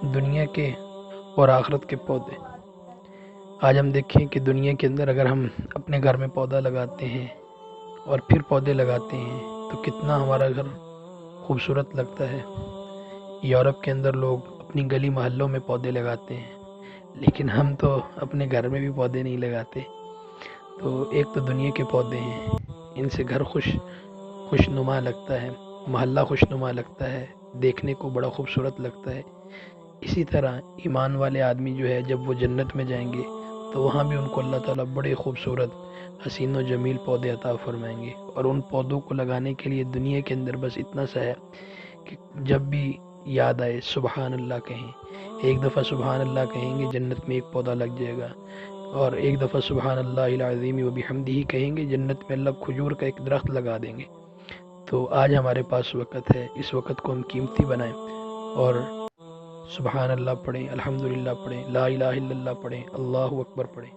دنیا کے اور آخرت کے پودے۔ آج ہم دیکھیں کہ دنیا کے اندر اگر ہم اپنے گھر میں پودا لگاتے ہیں اور پھر پودے لگاتے ہیں تو کتنا ہمارا گھر خوبصورت لگتا ہے۔ یورپ کے اندر لوگ اپنی گلی محلوں میں پودے لگاتے ہیں، لیکن ہم تو اپنے گھر میں بھی پودے نہیں لگاتے۔ تو ایک تو دنیا کے پودے ہیں، ان سے گھر خوشنما لگتا ہے، محلہ خوشنما لگتا ہے، دیکھنے کو بڑا خوبصورت لگتا ہے۔ اسی طرح ایمان والے آدمی جو ہے جب وہ جنت میں جائیں گے تو وہاں بھی ان کو اللہ تعالیٰ بڑے خوبصورت حسین و جمیل پودے عطا فرمائیں گے، اور ان پودوں کو لگانے کے لیے دنیا کے اندر بس اتنا سا ہے کہ جب بھی یاد آئے سبحان اللہ کہیں۔ ایک دفعہ سبحان اللہ کہیں گے جنت میں ایک پودا لگ جائے گا، اور ایک دفعہ سبحان اللہ العظیم و بحمدہ کہیں گے جنت میں اللہ کھجور کا ایک درخت لگا دیں گے۔ تو آج ہمارے پاس وقت ہے، اس وقت کو ہم قیمتی بنائیں اور سبحان اللہ پڑھیں، الحمدللہ پڑھیں، لا الہ الا اللہ پڑھیں، اللہ اکبر پڑھیں۔